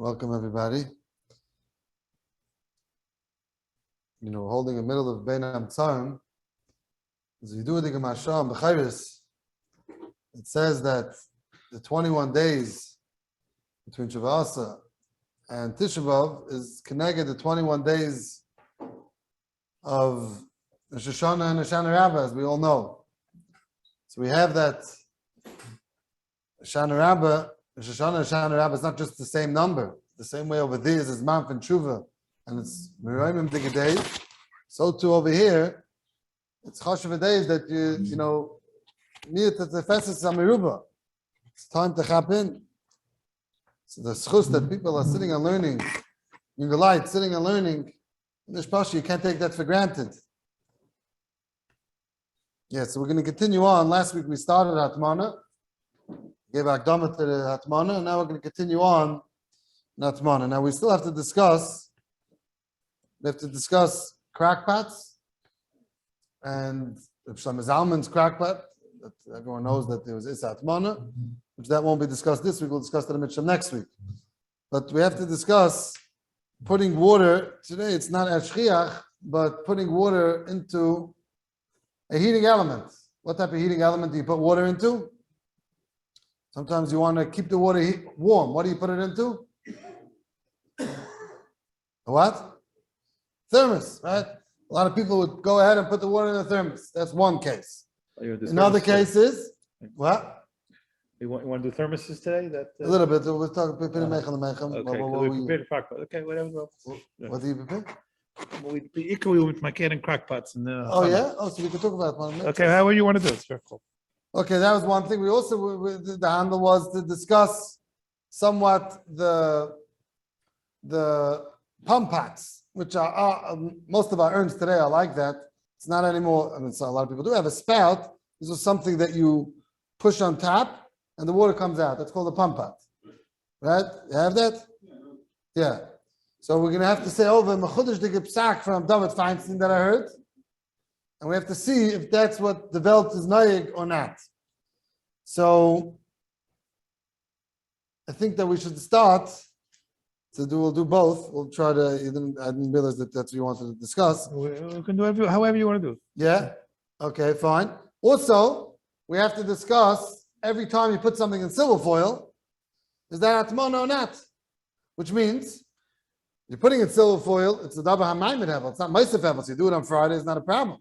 Welcome, everybody. Holding the middle of Bein HaMtzarim, as we do the Gemasham B'chayris, it says that the 21 days between Shavuos and Tisha B'Av is connected the 21 days of Rosh Hashanah and Hoshana Rabbah, as we all know. So we have that Hoshana Rabbah. Rosh Hashanah and Hoshana Rabbah is not just the same number. The same way over there is Manf and Tshuva, and it's Merayim Digga days. So too over here, it's Chashuv days that you need to the Festus Amiruba. It's time to hop in. So the schus that people are sitting and learning, in the light, sitting and learning, in this Pasha, you can't take that for granted. Yeah, so we're going to continue on. Last week we started HATMANA, gave Akdama to the HATMANA, and now we're going to continue on HATMANA. Now we still have to discuss CROCKPOTS and Shlomo Zalman's CROCKPOT. That everyone knows that there was HATMANA, which that won't be discussed this week. We'll discuss that in Mitzvah next week. But we have to discuss putting water. Today it's not Ashchiach, but putting water into a heating element. What type of heating element do you put water into? Sometimes you want to keep the water warm. What do you put it into? A what? Thermos, right? A lot of people would go ahead and put the water in the thermos. That's one case. In other cases, what? You want to do thermoses today? A little bit. We'll talk about Okay, whatever. What do you prepare? We equally with my can and CROCKPOTS and oh yeah? Oh, so we can talk about one. Okay, however you want to do it. It's very cool. Okay, that was one thing. We also, the handle was to discuss somewhat the pump pots, which are most of our urns today are like that. It's not anymore. I mean, so a lot of people do have a spout. This is something that you push on top and the water comes out. That's called a pump pot. Right? You have that? Yeah. So we're going to have to say over Mechudesh the Gipsak from David Feinstein that I heard. And we have to see if that's what the Welt is noyeg or not. So I think that we should start. We'll do both. We'll try to. I didn't realize that that's what you wanted to discuss. We can do however you want to do it. Yeah. Okay. Fine. Also, we have to discuss every time you put something in silver foil, is that HATMANA or not? Which means you're putting in silver foil. It's a davar hamayim hevel. It's not meisef hevel. So you do it on Friday. It's not a problem.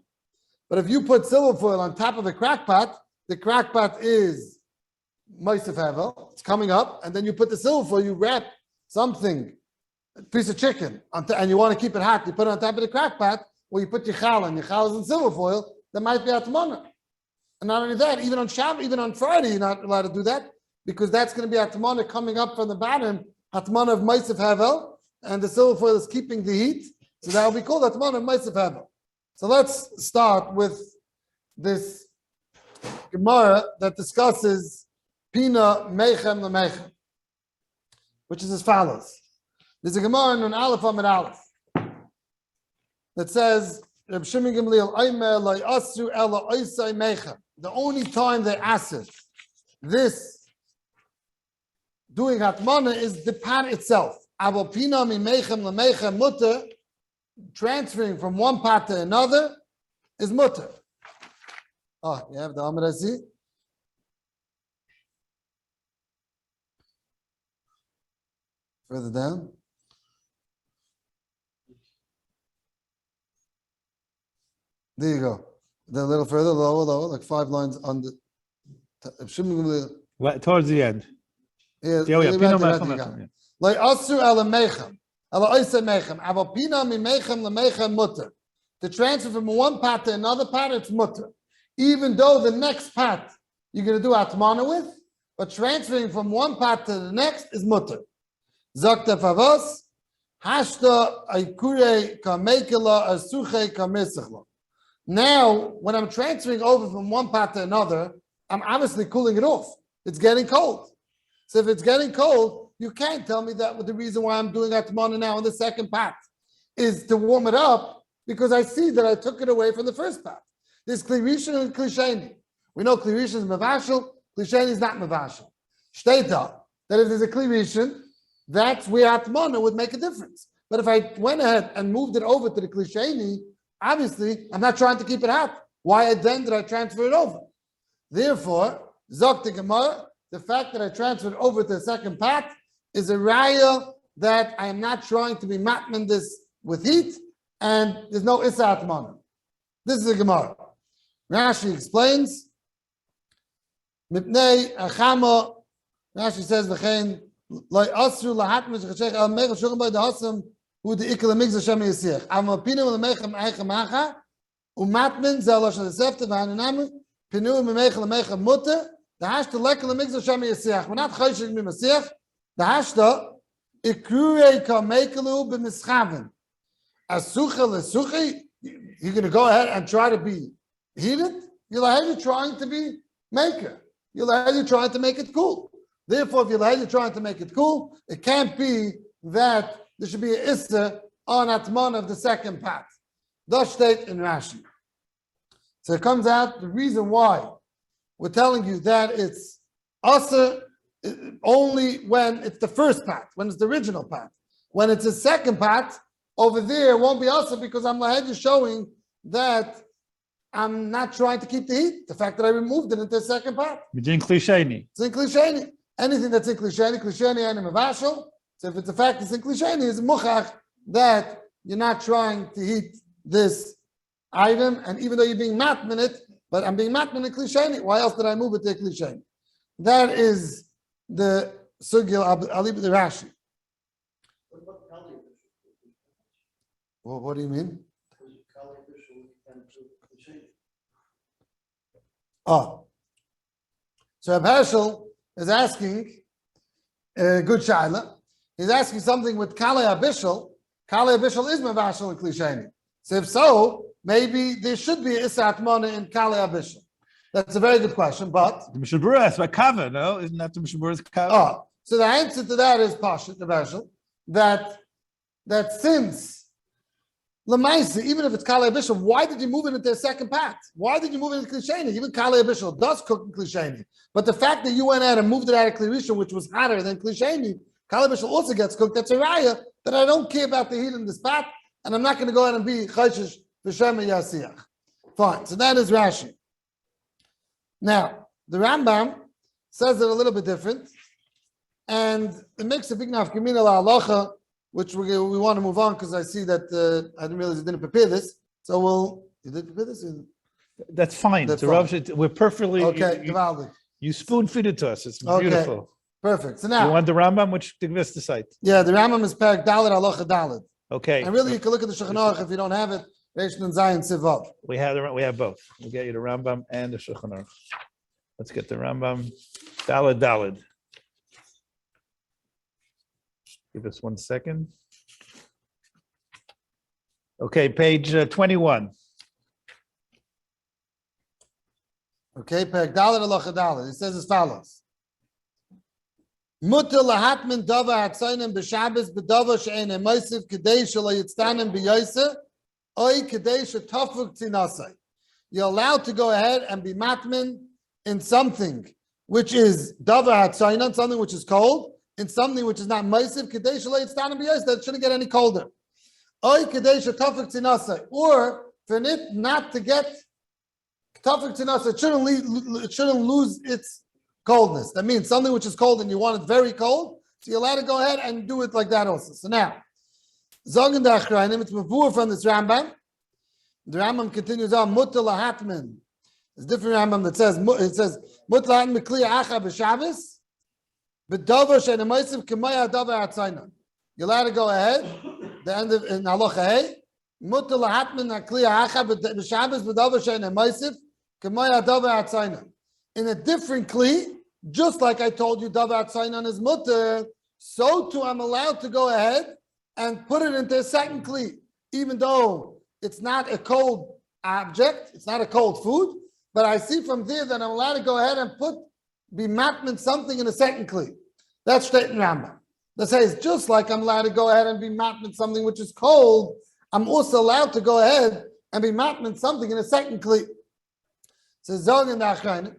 But if you put silver foil on top of the CROCKPOT, the CROCKPOT is meisef hevel. It's coming up, and then you put the silver foil. You wrap something, a piece of chicken, and you want to keep it hot, you put it on top of the CROCKPOT, or you put your challah, and your challah is in silver foil, that might be HATMANA. And not only that, even on Shabbos, even on Friday, you're not allowed to do that, because that's going to be HATMANA coming up from the bottom, HATMANA of meisef hevel, and the silver foil is keeping the heat, so that will be called HATMANA of meisef hevel. So let's start with this Gemara that discusses Pina Meichem LeMeichem, which is as follows. There's a Gemara in an Aleph Amid Aleph that says, Reb Shimon Gamliel, the only time they asked this doing HATMANA is the pot itself. Avopina mimeichem lemeichem mutter, transferring from one pot to another is mutter. Oh, you have the Amid I see? Further down. There you go. Then a little further, lower, like 5 lines on the. Towards the end. Yeah, like asur ala meichem, ala oisei meichem, avopina mi meichem lemeichem mutter. To transfer from one pot to another pot, it's mutter. Even though the next pot you're going to do HATMANA with, but transferring from one pot to the next is mutter. Zakta favos, hashta aikure kamekela asuche kamesachla. Now, when I'm transferring over from one pot to another, I'm obviously cooling it off. It's getting cold. So if it's getting cold, you can't tell me that the reason why I'm doing HATMANA now in the second pot is to warm it up, because I see that I took it away from the first pot. There's Kli Rishon and Kli Sheni. We know Kli Rishon is Mavashal, Kli Sheni is not Mavashal. Shteta, that if there's a Kli Rishon, that's where HATMANA would make a difference. But if I went ahead and moved it over to the Klisheni, obviously I'm not trying to keep it hot. Why then did I transfer it over? Therefore, Zok the Gemara, the fact that I transferred over to the second pot is a raya that I am not trying to be matman this with heat, and there's no Issa HATMANA. This is a Gemara. Rashi explains, Mipnei Achama, Rashi says, V'chein, Loi Asru Lahatman Shechashech Al Mechel Shulchan B'Yid Hasam Hu De'ikal Amigz Hashem Yisich Amal Pinu L'Mechem Eichem Macha Umatman Zel Lashon Esefte V'Haninamu Pinu L'Mechem L'Mechem Mutter the hashta lekal migzah Hashem yisiach. We're not chayshik b'masiach. The hashta ikrurei kamekalu b'mischaven. Asucha lesuchi. You're going to go ahead and try to be heated. You're trying to be maker. You're trying to make it cool. Therefore, if you're trying to make it cool, it can't be that there should be an issa on HATMANA of the second part. Thus state in Rashi. So it comes out the reason why we're telling you that it's asa only when it's the first part, when it's the original part. When it's the second part, over there it won't be asa because I'm just showing that I'm not trying to keep the heat. The fact that I removed it into the second part. It's in Klisheni. It's in Klisheni. Anything that's in Klisheni and in Mavashal. So if it's a fact it's in Klisheni, it's muchach that you're not trying to heat this item, and even though you're being matman it, but I'm being matman in Klisheni. Why else did I move it to Klisheni? That is the sugil. I'll leave it to Rashi. Well, what do you mean? Oh, so Reb Hershel is asking good shaila. He's asking something with Kalei Abishal. Kalei Abishal is mavashal in Klisheni. So if so, maybe there should be Issa HATMANA in Kalei Abishal. That's a very good question, but The Mishabura, that's by Kava, no? Isn't that the Mishabura's Kava? oh, so the answer to that is Pashut, Reb Hershel, that since Lamaisa, even if it's Kalei Abishal, why did you move it into a second pot? Why did you move it into Klisheni? Even Kalei Abishal does cook in Klisheni. But the fact that you went out and moved it out of Klirisha, which was hotter than Klisheni, Kalei Abishal also gets cooked. That's a raya that I don't care about the heat in this pot, and I'm not going to go out and be Chayshish V'Shem Yasiach. Fine. So that is Rashi. Now, the Rambam says it a little bit different, and it makes a big nafkamina la'alacha, which we want to move on because I see that I didn't realize you didn't prepare this. So you did prepare this? That's fine. That's The fine. Rav, we're perfectly. Okay, Givaldi. You spoon feed it to us. It's Okay. beautiful. Perfect. So You now, want the Rambam, which divest the site? yeah, the Rambam is Perek Dalet Halacha Dalet. Okay. And really, you can look at the Shulchan Aruch if you don't have it. Reish Nun Zayin Sivav. We have both. We'll get you the Rambam and the Shulchan Aruch. Let's get the Rambam. Daled. Give us 1 second. Okay, page 21. Okay, Perek Dalet Halacha Dalet. It says as follows. Mutter lahatman dava hatzaynim b'Shabbos b'dava she'en emaisiv kedei shelo yitztanim b'yoseh oy kedei shetafuk tinasai. You're allowed to go ahead and be matman in something which is dava hatzaynim, something which is cold, in something which is not meisiv kedei shelo yitztanim b'yoseh, that shouldn't get any colder. Oy kedei shetafuk tinasai, or for it not to get tafuk tinasai, it shouldn't lose its coldness. That means something which is cold and you want it very cold, so you're allowed to go ahead and do it like that also. So now, Zogen the Achrayim, it's mavur from this Rambam. The Rambam continues on, Mutter lahatman. There's a different Rambam that says, Mutter lahatman b'kli acha b'Shabbos, b'dover she'en emaisiv k'maya dover hatzaynon. You're allowed to go ahead, the end of in halacha hey, Mutter lahatman b'kli acha b'Shabbos, b'dover she'en emaisiv k'maya dover hatzaynon. In a different kli, just like I told you, davar tzaynon is mutter, so too I'm allowed to go ahead and put it into a second kli, even though it's not a cold object, it's not a cold food, but I see from there that I'm allowed to go ahead and be matman something in a second kli. That's straight in Rambam. That says, just like I'm allowed to go ahead and be matman something which is cold, I'm also allowed to go ahead and be matman something in a second kli. So Zog in the Achrayim,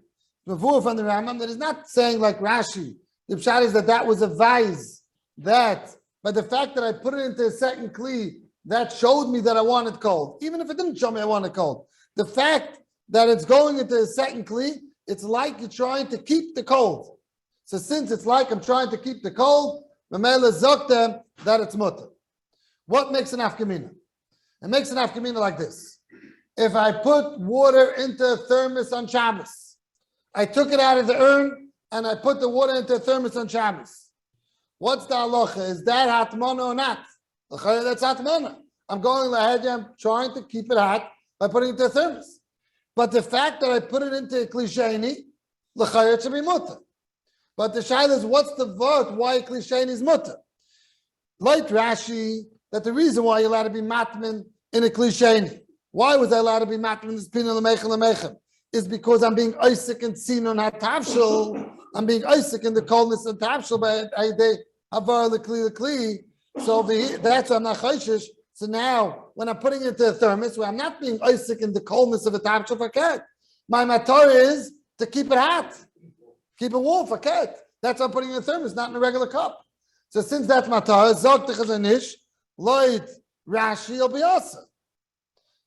Mavur from the Rambam, that is not saying like Rashi. The pshat is that was a vise that by the fact that I put it into a second kli, that showed me that I want it cold. Even if it didn't show me I want it cold. The fact that it's going into a second kli, it's like you're trying to keep the cold. So since it's like I'm trying to keep the cold, Mamela Zoktem, that it's mutter. What makes an afkamina? It makes an afkamina like this. If I put water into a thermos on Shabbos, I took it out of the urn and I put the water into a thermos on Shabbos. What's the halacha? Is that HATMANA or not? That's HATMANA. I'm going ahead and I'm trying to keep it hot by putting it into a thermos. But the fact that I put it into a klisheni, it should be mutter. But the shaila is, what's the vote? Why a klisheni is mutter? Like Rashi, that the reason why you're allowed to be matman in a klisheni. Why was I allowed to be matman in this pina lemechem? Is because I'm being Isaac and Sinon HaTavshel. I'm being Isaac in the coldness of Tavshel by Aydei Havar Lekli. So that's why I'm not chayshish. So now, when I'm putting it into a thermos, where I'm not being Isaac in the coldness of a Tavshel for cat, my matar is to keep it hot, keep it warm for cat. That's why I'm putting it in a thermos, not in a regular cup. So since that's matar, Zog Techazanish, Lloyd Rashi will be awesome.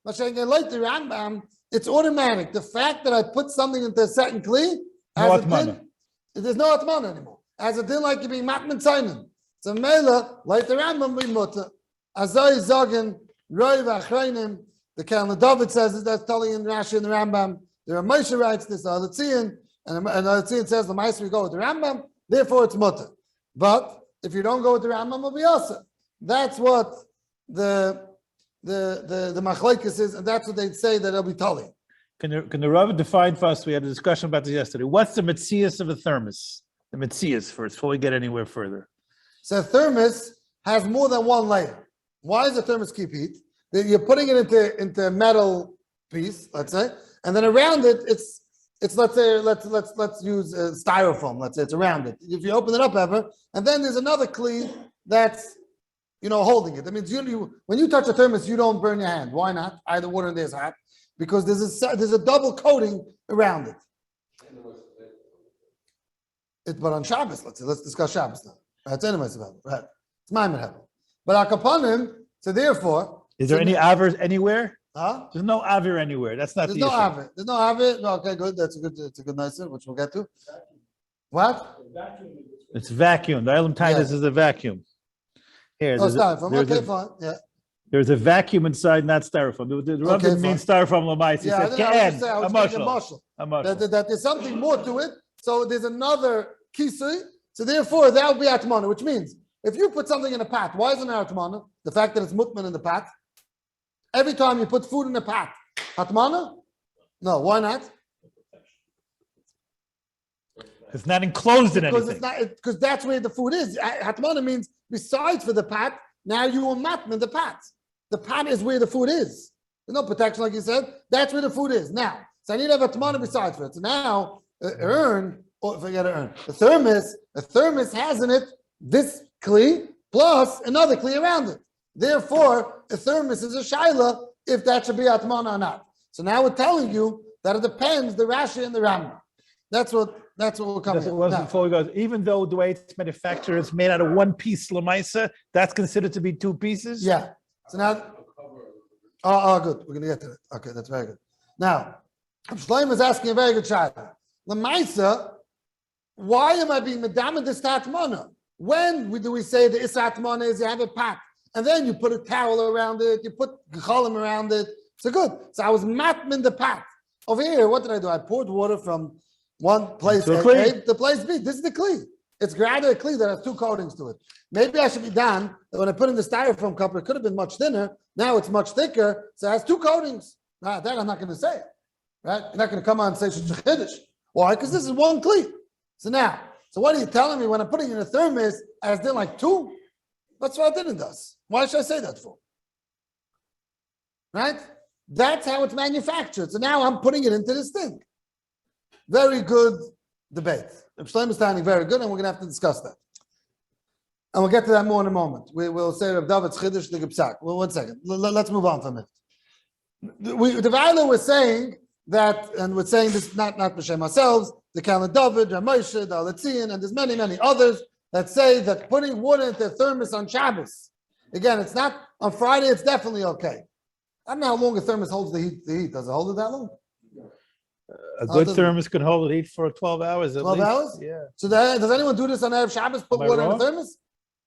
But saying like the Rambam, it's automatic. The fact that I put something into a second kli, there's no atmana anymore. As it didn't like you being matman tzaynin. So mela, like the Rambam, we mutter. Azay zogen, roi v'achreinim. The Kalna David says it, that's telling in Rashi and the Rambam. The Ramosha writes this, the Alatzian, and the Alatzian says the Meister we go with the Rambam, therefore it's mutter. But if you don't go with the Rambam, it'll be also. That's what the machlekes is, and that's what they'd say that it'll be tali. Can the Rav define for us? We had a discussion about this yesterday. What's the metzias of a thermos? The metzias first, before we get anywhere further. So a thermos has more than one layer. Why does the thermos keep heat? You're putting it into a metal piece, let's say, and then around it, it's let's say let's use styrofoam. Let's say it's around it. If you open it up ever, and then there's another kli that's holding it. That means when you touch a thermos, you don't burn your hand. Why not? Either water in there is hot, because there's a double coating around it. But on Shabbos, let's discuss Shabbos now. That's anyways about it. Right? It's my madhab. But akapanim, so therefore, is there any avir anywhere? Huh? There's no avir anywhere. That's not There's the no issue. avir. There's no avir. No, okay, good. It's a good nice one, which we'll get to. What? It's vacuum. The Elam Titus is a vacuum. Here, styrofoam. Okay, fine. Yeah. There's a vacuum inside, not styrofoam. The Rav didn't mean styrofoam lamais. He said that there's something more to it. So there's another kisui. So therefore, that would be atmana, which means if you put something in a pot, why isn't it atmana? The fact that it's mutman in the pot. Every time you put food in a pot, atmana? No, why not? It's not enclosed in anything. Because that's where the food is. Hatmana means besides for the pot, now you will matman the pot. The pot is where the food is. There's no protection, like you said. That's where the food is. Now, so I need to have a Hatmana besides for it. So now, forget an urn. A thermos has in it this kli plus another kli around it. Therefore, a thermos is a shaila if that should be Hatmana or not. So now we're telling you that it depends, the Rashi and the Rambam. That's what we're coming to. Before we go, even though the way it's manufactured, it's made out of one piece lamaisa, that's considered to be two pieces? Yeah. So now, good. We're going to get to it. Okay, that's very good. Now, Shloim is asking a very good shayla. Lamaisa, why am I being medamid this hatmana? When do we say the isatmana is you have a pot, and then you put a towel around it, you put gecholim around it. So good. So I was matmin the pot. Over here, what did I do? I poured water from one place A to place B. This is the kli. It's graded a kli that has two coatings to it. Maybe I should be done that when I put in the styrofoam cup, it could have been much thinner. Now it's much thicker, so it has two coatings. Now, that I'm not going to say it. Right? You're not going to come on and say Shechiddish. Why? Because this is one kli. So what are you telling me when I'm putting in a thermos as they're like two? That's what I didn't does. Why should I say that for? Right? That's how it's manufactured. So now I'm putting it into this thing. Very good debate. Shlomo is standing very good, and we're going to have to discuss that. And we'll get to that more in a moment. We'll say Rav David's Chiddush the Gipsak. Well, 1 second. Let's move on from it. The Vayla was saying that, and we're saying this not B'Shem ourselves, the Kalna David, Ramoshe, the Aletzian, and there's many, many others that say that putting water into a thermos on Shabbos, again, it's not on Friday, it's definitely okay. I don't know how long a thermos holds the heat. Does it hold it that long? A good thermos can hold the heat for 12 hours at 12 least. hours? Yeah. So does anyone do this on Erev Shabbos? Put Am I water in a wrong? thermos?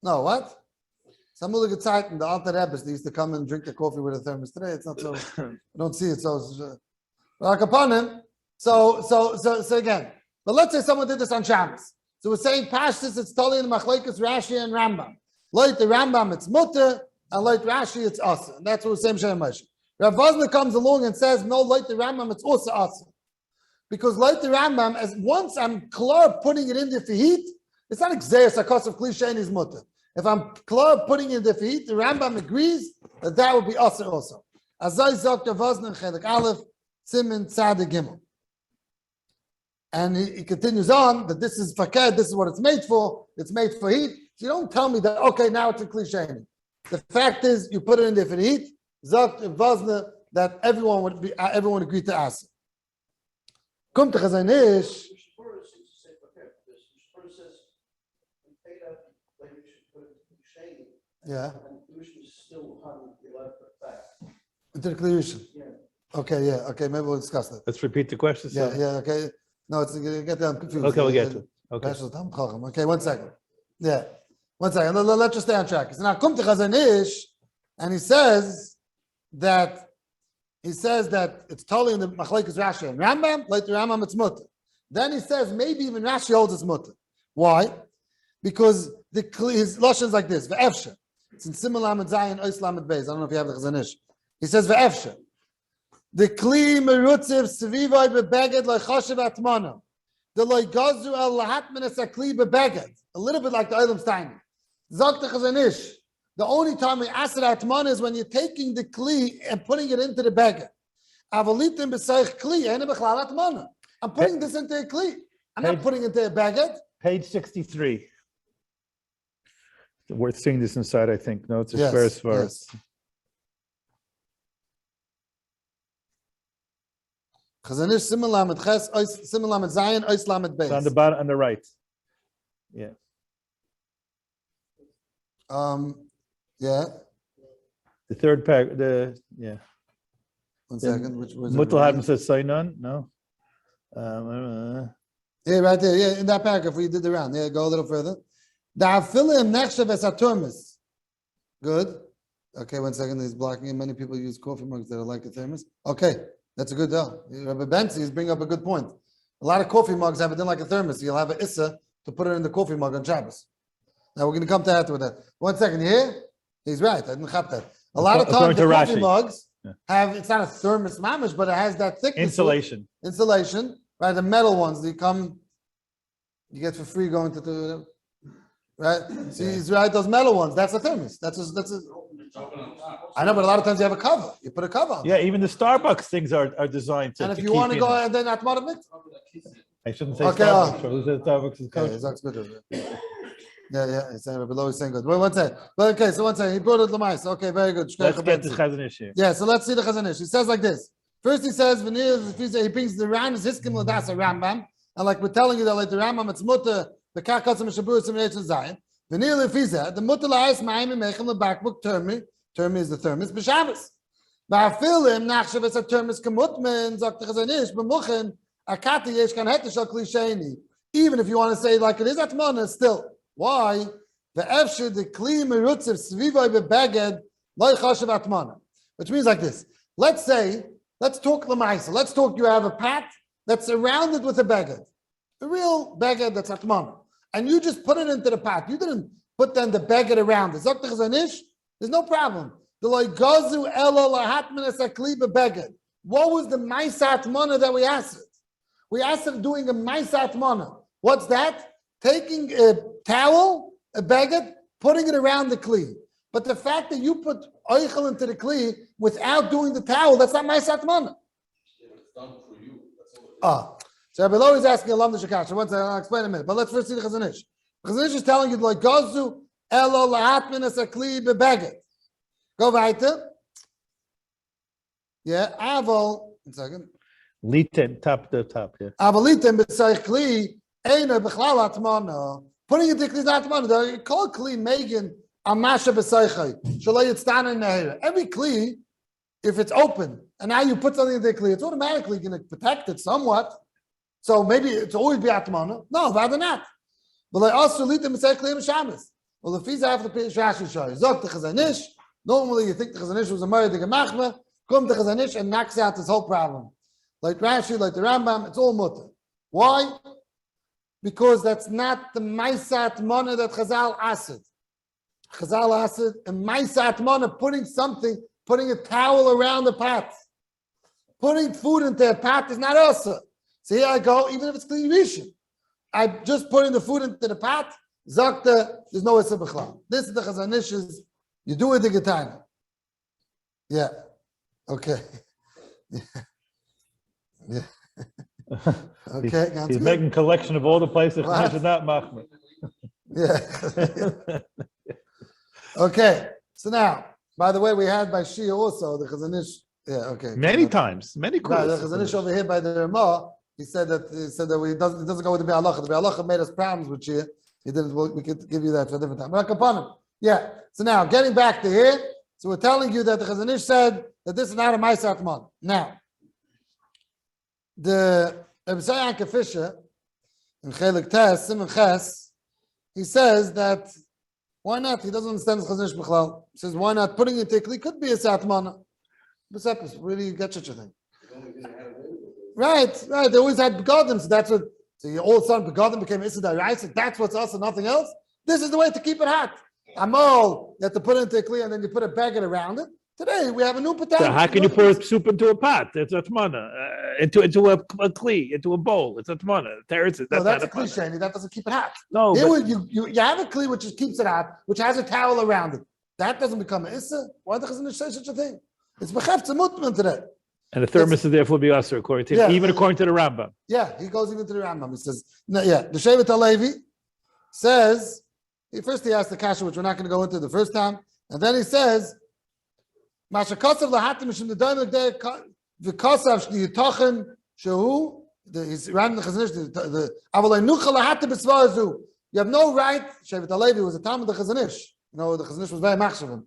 No, what? Some of the Zeit and the Alter Rebbes, they used to come and drink their coffee with a thermos. Today, it's not so. I don't see it. So, like upon him. So again. But let's say someone did this on Shabbos. So we're saying Pashtus, it's totally in Machlekes, Rashi, and Rambam. Like the Rambam, it's mutter, and like Rashi, it's asa. And that's what we're saying, Shem Moshe. Rav Vosner comes along and says, no, like the Rambam, it's also asa. Because like the Rambam, as once I'm klar putting it in there for heat, it's not exeris, a cost of cliche and his mutter. If I'm klar putting it in there for heat, the Rambam agrees that that would be asa also. Azai zok Rav Vosner, Chelik Aleph, Simin, Tzaddik Gimel. And he continues on that this is faked, this is what it's made for heat. So you don't tell me that, okay, now it's a cliche. The fact is, you put it in there for heat, Zok Vosner, that everyone agreed to ask. Come to Chazon Ish. Yeah. Into the Kliyushin. Okay, yeah, okay, maybe we'll discuss that. Let's repeat the question. Yeah, okay. No, it's get them confused. Okay, we'll get to it. Okay. Okay, 1 second. Yeah, 1 second. Let's just stay on track. So now come to Chazon Ish, and he says that it's totally in the Machlekes Rashi and Rambam. Like the Rambam, it's mutter. Then he says maybe even Rashi holds it's mutter. Why? Because his lashon is like this. Ve'efshe. It's in Simon Lamed Zayin Ois Lamed Beis. I don't know if you have the Chazon Ish. He says ve'efshe. The kli merutziv svivai bebeged loichashiv HATMANA. The loigazu el HATMANA sakli bebeged. A little bit like the Olam Steiner. Zok the Chazon Ish. The only time we ask HATMANA is when you're taking the kli and putting it into the beged. Avolitim b'seich kli ene b'chlal HATMANA. I'm putting this into a kli. I'm not putting it into a beged. Page 63. Worth seeing this inside, I think. No, it's a first verse. Chazon Ish Simon Lamed Ches, Simon Lamed Zayin, Ois Lamed Beis. On the bottom, on the right. Yeah. Yeah. The third paragraph. Yeah. 1 second. Which was Mutal hadn't said Sainon. No. Yeah, right there. Yeah, in that paragraph where you did the round. Yeah, go a little further. Da'afilim nechshav es haTurmis. Good. Okay, 1 second. He's blocking it. Many people use coffee mugs that are like a thermos. Okay, that's a good deal. Rabbi Benzi is bringing up a good point. A lot of coffee mugs have it in like a thermos. You'll have an issa to put it in the coffee mug on Shabbos. Now we're going to come to that with that. 1 second. You hear? He's right. I didn't have that. A lot of times the coffee mugs have, it's not a thermos mamish, but it has that thickness. Insulation. Right? The metal ones, you get for free going to the, right? See, he's right, those metal ones, that's a thermos. That's a, I know, but a lot of times you have a cover. You put a cover on. Yeah, even the Starbucks things are designed to. And if you want to go and then HATMANA mix. I shouldn't say Okay, Starbucks. Who said Starbucks is kosher? Yeah, he's saying below is saying good. Wait, 1 second. But okay, so 1 second. He brought it to Lamais. Okay, very good. Let's get to Chazon Ish here. Yeah, so let's see the Chazon Ish. He says like this. First he says, he brings the Ran, Hiskim Ladas Rambam. And like we're telling you that like the Rambam, it's mutter, the Kakatzim Shabur Simulation Zion. Vanil Fiza, the mutter la'is ma'im mechem lebakbuk termi. Termi is the thermos, b'Shabbos. Ba'afilim nachshav es a thermos kemutmen, zok the Chazon Ish, b'muchen, akati yesh kan hetishal klisheni. Even if you want to say like it is HATMANA, still. Why? The efshir the kli merutziv svivay bebeged loy chashav HATMANA. Which means like this. Let's talk lemaisa. Let's talk. You have a pat that's surrounded with a beged, a real beged that's HATMANA, and you just put it into the pot. You didn't put then the beged around it. Zok the Chazon Ish, there's no problem. The loigazu ela lahatmana sakli beged. What was the ma'isa HATMANA that we asked? We asked of doing a ma'isa HATMANA. What's that? Taking a towel, a beged, putting it around the kli. But the fact that you put oichel into the kli without doing the towel, that's not ma'isa HATMANA. It's done for you. So Rabbi Lo is asking a Londinsky kasha. Once I'll explain in a minute. But let's first see the Chazon Ish. The Chazon Ish is telling you like gazu elo lahatmana sakli bebeged. Go weiter. Yeah, aval. 1 second. Litem, top, the top, yeah. Aval litem b'tzayich kli eina b'chlal HATMANA. Putting it into kli is not atmana. You call kli megan amasha b'saychay shalay yitztana in nehera. Every kli, if it's open and now you put something into the kli, it's automatically going to protect it somewhat. So maybe it's always be atmana. No, rather not. But like also lead them say kli Shabbos. Well, the fees after the Rashi show. Zok the Chazanish. Normally, you think the Chazanish was a Mari the Gemachma. Come the Chazanish and knocks out this whole problem. Like Rashi, like the Rambam, it's all mutter. Why? Because that's not the Maisat Mana that Chazal asked. Chazal asked a Maisat Mana, putting a towel around the pot. Putting food into a pot is not also. So here I go, even if it's clean rishon. I just putting the food into the pot. Zakta, there's no Issa B'chlal. This is the Chazanish's, you do it the Getana. Yeah. Okay. Yeah. Okay. He's making a collection of all the places Chazanish is not machmer. Yeah. Okay. So now, by the way, we had by Shia also, the Chazanish. Yeah, okay. Many times, many Right, questions. the Chazanish over here by the Ramah, he said that it doesn't go with the Be'alacha. The Be'alacha made us problems with Shia. He didn't. We could give you that for a different time. But upon him, yeah. So now, getting back to here, so we're telling you that the Chazanish said that this is not a Ma'aseh Atman. Now, the Rebbe Yankel Fisher in Chelik Tes Simon Ches, he says that why not? He doesn't understand the Chazanish B'chlal. He says why not? Putting it technically could be a Satmana. Where do you get such a thing? Right. They always had begodim, so that's what. So you all of a sudden begodim became Issa D'Oraisa. That's what's us and nothing else. This is the way to keep it hot. Amol, you have to put it into a kli and then you put a baguette around it. Today we have a new potato. So how can you pour soup into a pot? It's atmana. Into a kli, into a bowl. It's atmana. That's a cliche. That doesn't keep it hot. No, here you have a kli which keeps it hot, which has a towel around it. That doesn't become an Issa. Why doesn't it say such a thing? It's b'cheftzah mutman today. And the thermos is therefore be usher according to even according to the Rambam. Yeah, he goes even to the Rambam. He says, no, yeah, the Shevet HaLevi says, first he asked the kasha, which we're not going to go into the first time, and then he says, Masha Kosav lahatim mishum the doim l'gdei v'kosav shni yitochen shehu, he's Rambam the Chazanish, the avalei nucha lahatim b'svar zu. You have no right, Shevet HaLevi was a Talmud of the Chazanish. You know, the Chazanish was very machshavim.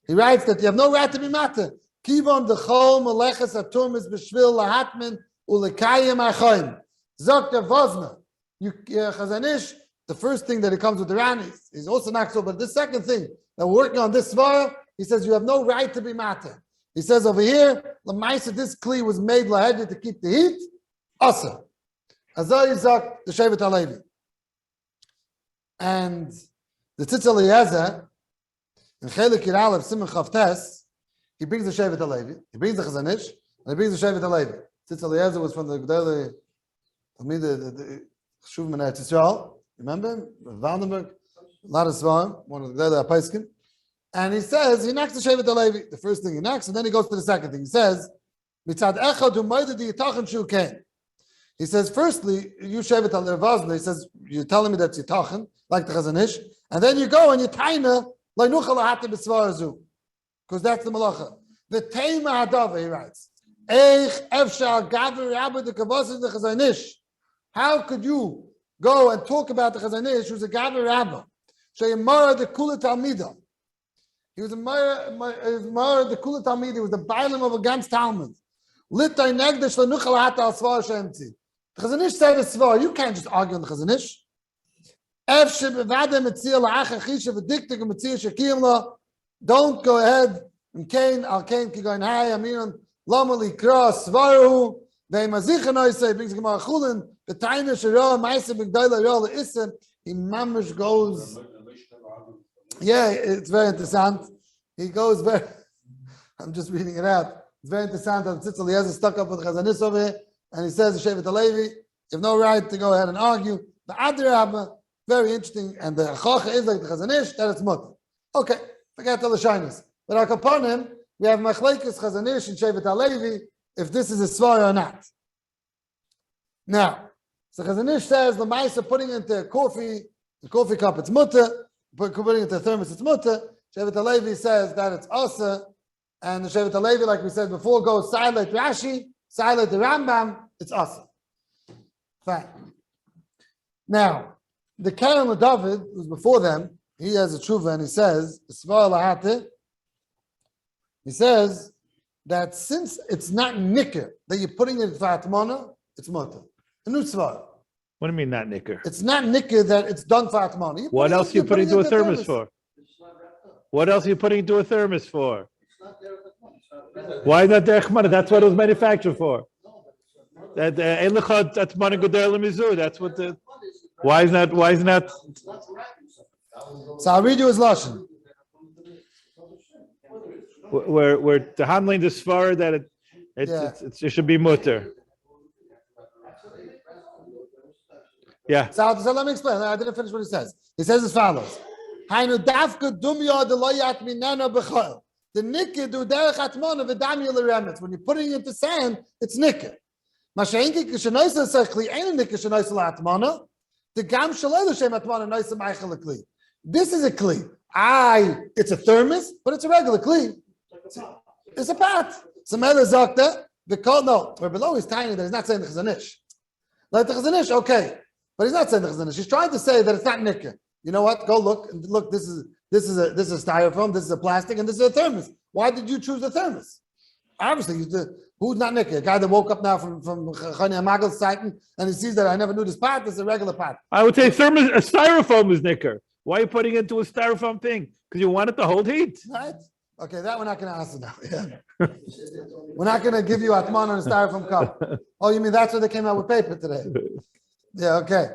He writes that you have no right to be matter. Kivon dechol meleches atumis b'shvil lahatmin ulekayim achayim. Zok der vozna. Chazanish, the first thing that he comes with the Ran, he's also not so, but the second thing that we're working on this svara, he says you have no right to be matter. He says over here, l'maisa this kli was made lahevi to keep the heat. Asa. Azay zok the Shevet HaLevi. And the Tzitz Eliezer, in Chelik Yir Aleph Simon Chavtes, he brings the Shevet HaLevi, he brings the Chazanish, and he brings the Shevet HaLevi. Tzitz Eliezer was from the G'dele, the Shuv Menei Yisrael, remember him? Vandenberg, a lot of Svarim, one of the G'dele HaPaiskim. And he says, he knocks the Shevet HaLevi, the first thing he knocks, and then he goes to the second thing. He says, Mitzad Echad Umayda Di Yitachan Shu Ken. He says, firstly, you Shevet HaLevi, he says, you're telling me that's Yitachan, like the Chazanish, and then you go and you taina, because that's the malacha. The Tema Hadava, he writes, how could you go and talk about the Chazanish who's a Gaver Rabba? The Kula Talmida. He was a Mara the Kula Talmida. He was the Bailam of a Gans Talmud. The Chazanish said a Svar. You can't just argue on the Chazanish. Don't go ahead and Cain al Cain kigoin hay amiron lamali cross svaru they mazichan say brings Gemara Chulin the taina shara ma'aser b'gdayla yol isen he mamish goes. Yeah, it's very interesting. He goes very. I'm just reading it out. It's very interesting that Tzitz Eliezer stuck up with Chazanish over here, and he says the Shevet HaLevi, you have no right to go ahead and argue. The Adrabah, very interesting, and the Chocha is like the Chazanish, that it's mutter. Okay, forget the Lashinas. But upon him, we have Machlekes Chazanish and Shevet HaLevi, if this is a Svar or not. Now, so Chazanish says, the Maisa putting into the coffee cup, it's mutter, putting into a thermos, it's mutter. Shevet HaLevi says that it's asa, and the Shevet HaLevi, like we said before, goes silent Rashi, silent the Rambam, it's asa. Fine. Now, the Karen David, who's before them, he has a tshuva and he says, he says that since it's not nicker that you're putting it for HATMANA, it's mutter. A new svar. What do you mean not nicker? It's not nicker that it's done for HATMANA. What else are you putting into a thermos for? What else are you putting into a thermos for? Why is that the HATMANA? That's what it was manufactured for. That's what the. Why isn't that? So I'll read you his lashon. We're handling this far that it should be mutter. Yeah. So let me explain. I didn't finish what he says. He says as follows. The nicker do derech HATMANA v'dam yeleremetz. When you're putting it into sand, it's nicker. Mashenki k'shenoisa sechli ain't a nicker shenoisa l'HATMANA. The gam shalei l'shem HATMANA noisa meichel kli. This is a kli. It's a thermos, but it's a regular kli. It's a pot. Samela zakta. We're below. He's tiny that he's not saying the chazanish. Like the chazanish, okay, but he's not saying the chazanish. He's trying to say that it's not nicker. You know what? Go look. Look, this is styrofoam. This is a plastic, and this is a thermos. Why did you choose the thermos? Obviously, who's not nicker? A guy that woke up now from Chania Magel's Titan, and he sees that I never knew this pot. This is a regular pot. I would say a styrofoam is nicker. Why are you putting it into a styrofoam thing? Because you want it to hold heat. Right? Okay, that we're not going to answer now. Yeah. We're not going to give you HATMANA in a styrofoam cup. Oh, you mean that's why they came out with paper today? Yeah. Okay.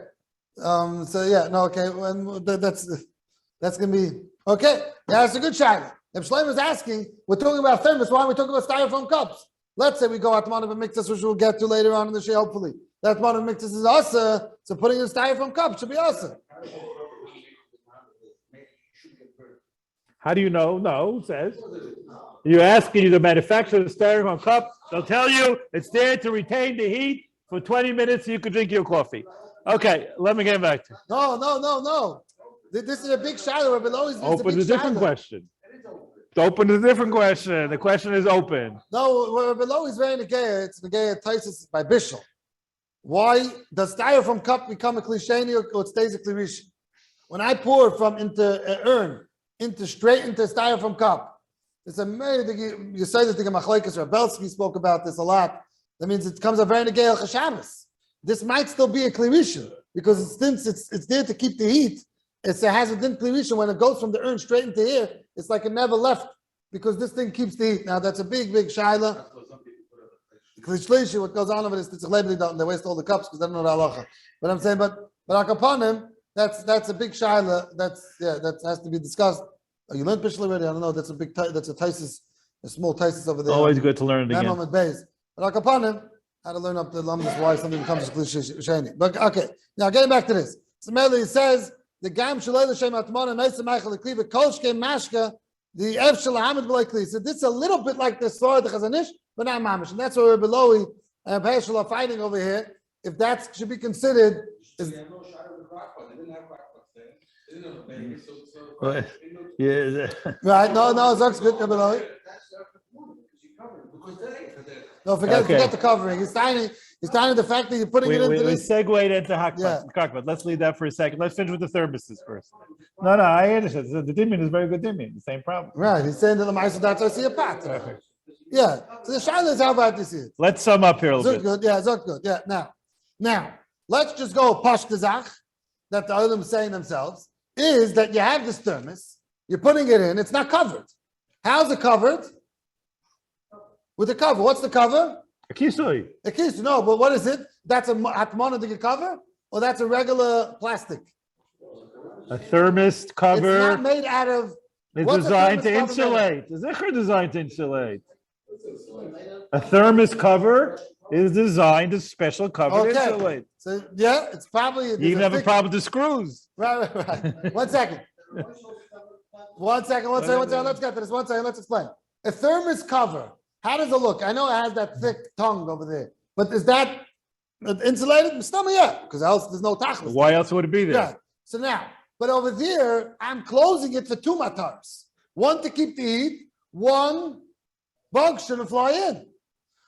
Okay. Well, that's going to be okay. Yeah, that's a good shayla. If Shlomo is asking, we're talking about thermos. Why are we talking about styrofoam cups? Let's say we go HATMANA v'miktas, which we'll get to later on in the shay. Hopefully, that HATMANA v'miktas is asa. So putting in a styrofoam cup should be asa. How do you know? No, it says. You're asking the manufacturer of the styrofoam cup. They'll tell you it's there to retain the heat for 20 minutes so you can drink your coffee. Okay, let me get back to it. No. This is a big shadow. Open a different question. Open a different question. The question is open. No, below is very negaya. It's negaya Taisus by Bishel. Why does styrofoam cup become a klisheni or it stays a klirishin? When I pour from into an urn, straight into a styrofoam cup, it's amazing. You say that the Machlekes Rabelsky spoke about this a lot. That means it comes a very negaya Shabbos. This might still be a klirishin because since it's there to keep the heat. It has a din klirishin. When it goes from the urn straight into here, it's like it never left because this thing keeps the heat. Now that's a big shaila. Klishlishi, what goes on over this, they waste all the cups because they don't know the halacha. But I'm saying, but akapanim, that's a big shaila. That has to be discussed. You learned Pishla already? I don't know. That's a taisis, a small taisis over there. Always good to learn it again. Moment base. But akapanim, how to learn up the lamdas why something becomes a klishlishi. But okay, now getting back to this. Sameli says. The gam shalei l'shem HATMANA noisa meichel kli v'kolshke mashka the ev shalahamid b'lei kli. So this is a little bit like the story of the chazanish, but not mamish, and that's where Rabbi Loi and Peshel are fighting over here. If that should be considered, is yeah. Right? No, that's good, Rabbi Loi. No, forget the covering. He's tiny the fact that you're putting it into this. We segued into CROCKPOTS. Let's leave that for a second. Let's finish with the thermoses first. No, I understand. The dimin is very good dimin. The same problem. Right. He's saying that the ma'aser that's I see a pot. Yeah. So the shaila is how about this is. Let's sum up here a little bit. Good. Yeah, it's good. Yeah. Now, let's just go pashkazach that the olim is saying themselves is that you have this thermos, you're putting it in, it's not covered. How's it covered? With a cover. What's the cover? A kisui. A kisui. No, but what is it? That's a HATMANA to get cover? Or that's a regular plastic? A thermos cover. It's not made out of... It's designed to insulate. It's designed to insulate. A thermos cover is designed as special cover to insulate. So, yeah, it's probably... You even have a problem with the screws. Right. 1 second. Let's get to this. 1 second, let's explain. A thermos cover. How does it look? I know it has that thick tongue over there, but is that insulated? Stomach, yeah, because else there's no tachlis. Why else would it be there? Yeah. So now, but over there, I'm closing it for 2 matars. One to keep the heat, one bug shouldn't fly in.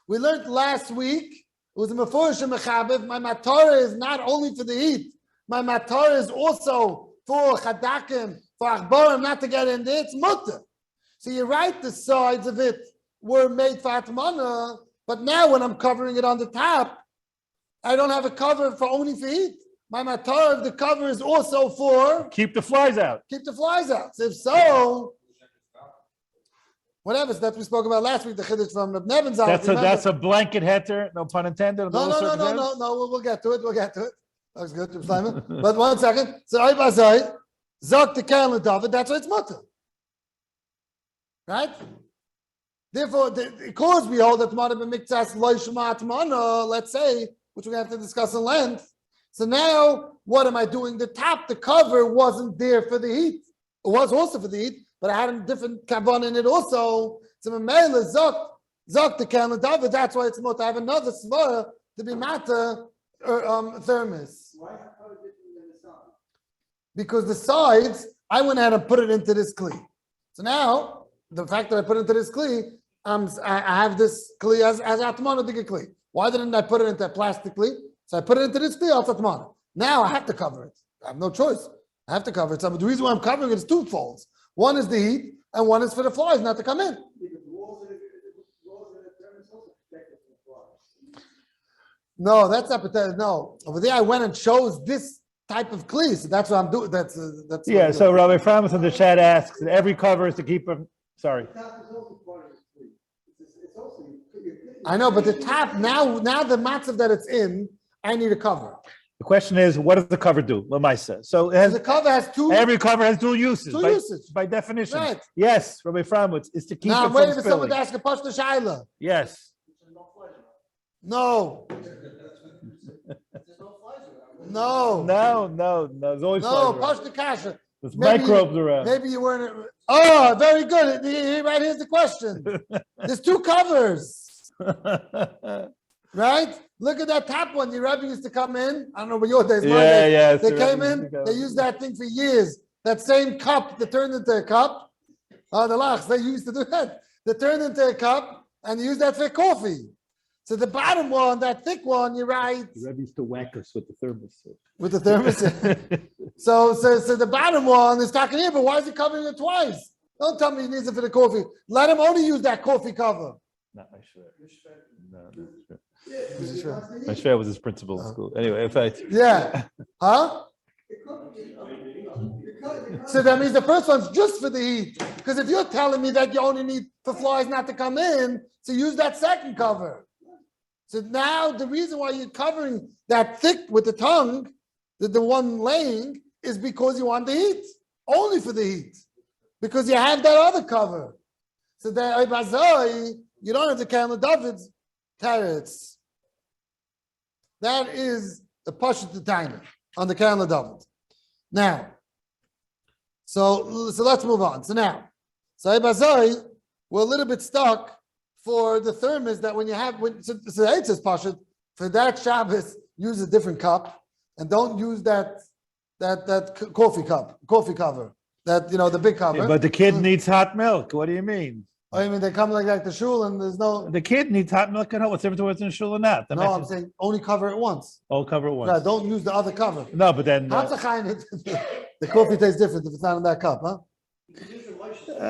We learned last week, it was a mefurish and mechabev, my matar is not only for the heat, my matar is also for chadakim, for achbarim not to get in there, it's mutter. So you're right, the sides of it were made for HATMANA, but now when I'm covering it on the top, I don't have a cover for only for heat. My matar of the cover is also for Keep the flies out. keep the flies out. So if so, whatever. So that we spoke about last week, the chiddush from Reb Neben's. That's a blanket heter, no pun intended. No. We'll get to it. That was good, Reb Shlomo. But 1 second. So I bazai, zok the Karen David. That's why it's mutter, right? Therefore, because we hold that Tamana b'miktas loishma atmana, let's say, which we're going to have to discuss in length. So now, what am I doing? The top, the cover wasn't there for the heat. It was also for the heat, but I had a different kavan in it also. So Mamela zok the Karen David. That's why it's mutter. I have another svara to be matter thermos. Why how different than the side? Because the sides, I went ahead and put it into this kli. So now, the fact that I put it into this kli, I have this kli as atmana digga kli. Why didn't I put it into a plastic kli? So I put it into this kli as atmana. Now I have to cover it. I have no choice. I have to cover it. So the reason why I'm covering it is twofold. One is the heat, and one is for the flies not to come in. Because the walls in the thermos also protected from flies. No, that's not potato. No, over there I went and chose this type of kli. So that's what I'm doing. That's what Yeah, I'm so doing. Rabbi Framus in the chat asks that every cover is to keep them. Sorry. The top is also part of the sleeve. It's also I know, but the top now the matzav that it's in, I need a cover. The question is, what does the cover do? Lamaisa. So it So has the cover has two. every cover has dual uses. Dual by, usage. by definition. Right. Yes, Rabbi Framus is to keep Now it I'm waiting from for someone spilling. to ask a pashta shaila. Yes. No, no, No. There's always no, flies around. pashta kasha. There's Maybe- microbes around. Maybe you weren't. Oh, very good. Right here's the question. There's two covers, right? Look at that top one. Your Rebbe used to come in. I don't know what your days. My days. yeah. They came in. They used that thing for years. That same cup that turned into a cup. The lachs, they used to do that. They turned into a cup and use that for coffee. So the bottom one, that thick one, you're right, The Rebbe used to whack us with the thermos. with the thermos. So the bottom one is talking here, but why is he covering it twice? Don't tell me he needs it for the coffee. Let him only use that coffee cover. Not my shver. No, Is it sure? my shver was his principal in school. Anyway, in fact, Yeah. Huh? So that means the first one's just for the heat. Because if you're telling me that you only need for flies not to come in, so use that second cover. So now the reason why you're covering that thick with the tongue, the one laying, is because you want the heat. Only for the heat. Because you have that other cover. So that you don't have the Karen David's carrots. That is the Pashat Taina on the Karen David. Now, so let's move on. So now, we're a little bit stuck for the thermos that when you have, so it says Pashat, for that Shabbos, use a different cup and don't use that coffee cover, that, the big cover. but the kid needs hot milk. What do you mean? I mean, they come like the shul and there's no, The kid needs hot milk at home. What's the difference in shul and not? no, I'm saying only cover it once. All cover it once. Yeah, don't use the other cover. No, but then The coffee tastes different if it's not in that cup, huh?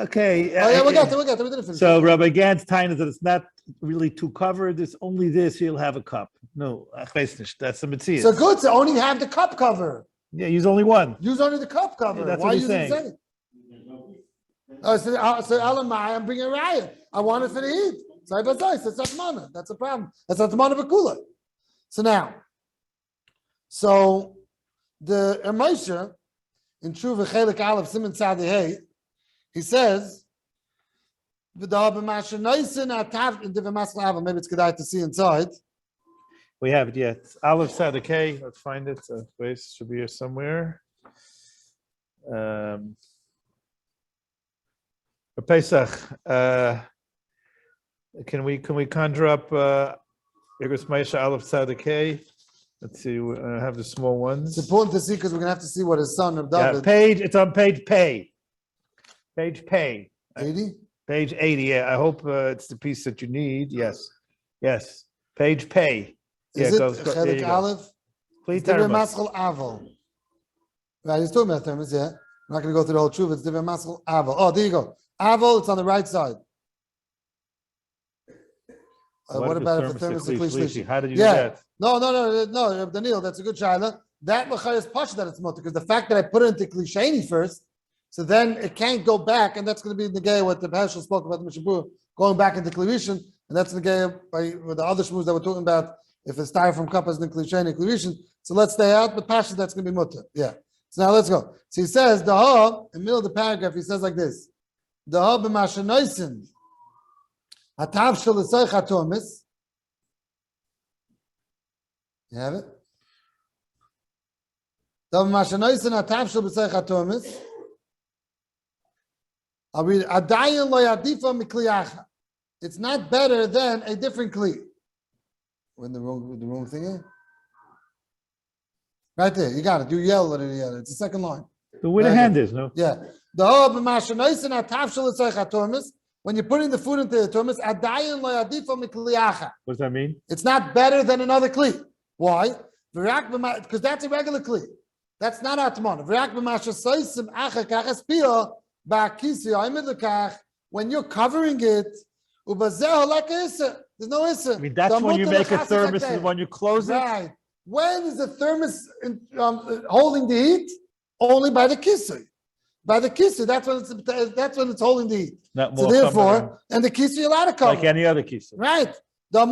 okay. Oh yeah, we'll get there. We didn't finish. So Rabbi Gant's time is that it's not really too covered. It's only this. You'll have a cup. No, that's the mitzvah. So good. So only have the cup cover. Yeah, use only one. Use only the cup cover. Yeah, that's Why what he's use it saying. second? So Alamai, I'm bringing a riot. I want it for the heat. So I that's HATMANA. That's a problem. That's HATMANA b'kula. So now, the Moshe in Tshuva Chelik Aleph Siman Tzadi Hey, he says, maybe it's good to see inside. We have it yet. Aleph Sadakeh. Let's find it. Place should be here somewhere. Pesach. Can we conjure up Igros Maisha Aleph Sadakeh? Let's see. I have the small ones. It's important to see because we're gonna have to see what his son of Yeah, David. it's on page pay. Page pay. 80. Page 80. Yeah, I hope it's the piece that you need. Yes. Page pay. Is Yeah, it go. There you Chelik go. Aleph? Please Dibur tell us. Maschal Aval. Right, he's talking about thermos, yeah. I'm not going to go through the whole truth. It's different muscle. Aval. Oh, there you go. Aval, it's on the right side. What about if the thermos is a klish? How did you do that? No, Daniel, that's a good shaila. That l'chayr is pasha that it's mutter, because the fact that I put it into klisheni first, so then it can't go back, and that's going to be the gay what the Hershel spoke about the Mishabur, going back into klivishin, and that's the gay by with the other shmuz that we're talking about. If it's styrofoam cup is in klisheni klivishin, so let's stay out. But pasha, that's going to be mutter. Yeah. So now let's go. So he says the ha in the middle of the paragraph. He says like this: the ha b'mashanoisin hatav shel l'soich hatomis. You have it. The mashanoisin hatav shel l'soich hatomis. I'll read it. Adayin lo yadifa mikliyacha. It's not better than a different kli. We're in the wrong thing here. Right there, you got it. You yell at it. It's the second line. So where the hand is, no? Yeah. When you're putting the food into the tumis, What does that mean? it's not better than another kli. Why? Because that's a regular kli. That's not HATMANA. When you're covering it, there's no issa. I mean, that's when you make a thermos and when you close it. Right. When is the thermos holding the heat? Only by the kisui. By the kisui, that's when it's holding the heat. Not So more therefore, and the kisui allowed to cover. like any other kisui. Right. And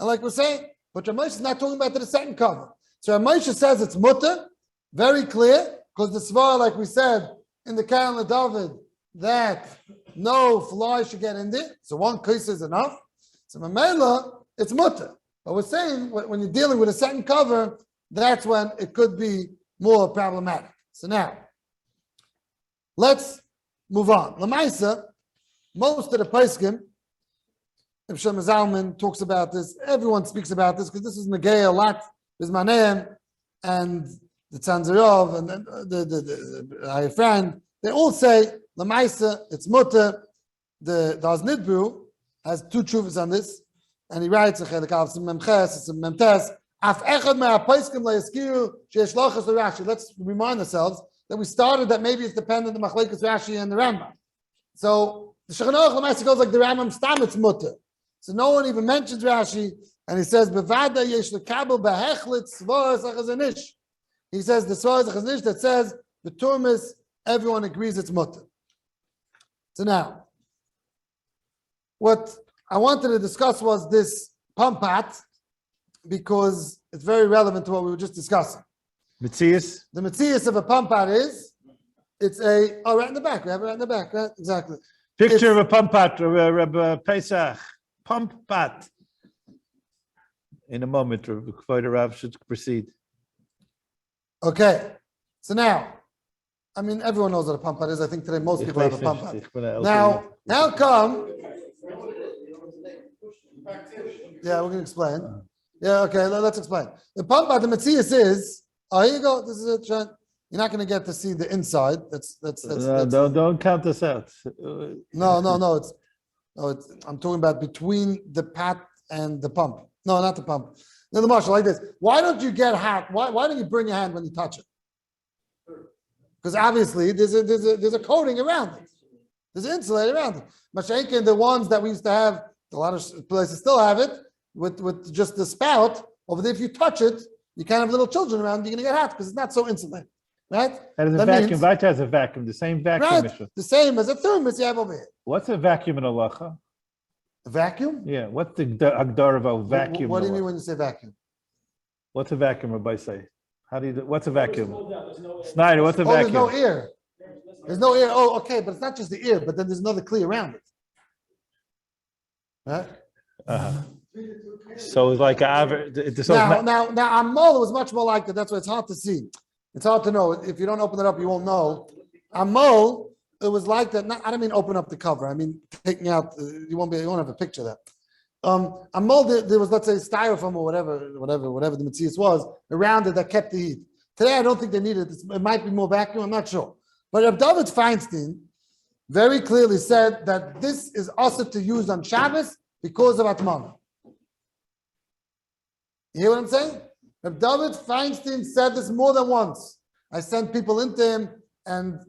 like we're saying, but Ramesh is not talking about the second cover. So Ramesh says it's mutter, very clear, because the svar, like we said in the Karen David, that no fly should get in there. So one kiss is enough. So Mamela, it's mutter. But we're saying when you're dealing with a second cover, that's when it could be more problematic. So now, let's move on. Lamaisa, most of the poskim, if Shlomo Zalman talks about this, everyone speaks about this because this is negay a lot. There's Maneim and the Tzanzarov and the friend. They all say Lamaisa, it's mutter. The Aznidbu has two tshuvas on this, and he writes it's a memches, it's a memtes. Let's remind ourselves that we started that maybe it's dependent on the Machlekes Rashi and the Rambam. So the Shulchan Aruch Lamaisa goes like the Rambam stam, it's mutter. So no one even mentions Rashi, and he says bevada yesh lekabel behechlit svaras achazanish. He says the svaras achazanish that says the turmis, everyone agrees it's mutter. So now, what I wanted to discuss was this pumpat, because it's very relevant to what we were just discussing. Mitzias? The mitzias of a pumpat is, it's right in the back, we have it right in the back, right? Exactly. Picture of a pumpat, Rabbi Pesach. Pumpat. In a moment, HaRav should proceed. Okay, so now, I mean, everyone knows what a pumpat is. I think today most people have a pumpat. Now come. Yeah, we're going to explain. Yeah, okay, let's explain. The pumpat, the Metzias is, here you go, this is it, Sean. You're not going to get to see the inside. That's don't count us out. No, I'm talking about between the pat and the pump. No, not the pump. No, the marshal, like this. Why don't you get hot? Why don't you bring your hand when you touch it? Because obviously there's a coating around it. There's an insulator around it. Mashenkin, the ones that we used to have, a lot of places still have it, with just the spout. Over there, if you touch it, you can't have little children around, you're going to get hot because it's not so insulated. Right? And as a vacuum, Vita has a vacuum, the same vacuum. Right, the same as a thermos you have over here. What's a vacuum in halacha? A vacuum? Yeah, what's the agdar of a vacuum? What do you mean when you say vacuum? What's a vacuum, Rabbi say? What's a vacuum? Snyder, what's a vacuum? There's no air. There's no air. Oh, okay, but it's not just the air, but then there's another kli around it. Right? Uh-huh. So it's like an average. Now, Amol was much more like that. That's why it's hard to see. It's hard to know. If you don't open it up, you won't know. Amol, it was like that. I don't mean open up the cover. I mean taking out. You won't have a picture of that. Amol, there was, let's say, styrofoam or whatever the Metzias was around it that kept the heat. Today, I don't think they need it. It might be more vacuum. I'm not sure. But Reb David Feinstein very clearly said that this is also to use on Shabbos because of HATMANA. You hear what I'm saying? Reb David Feinstein said this more than once. I sent people into him, and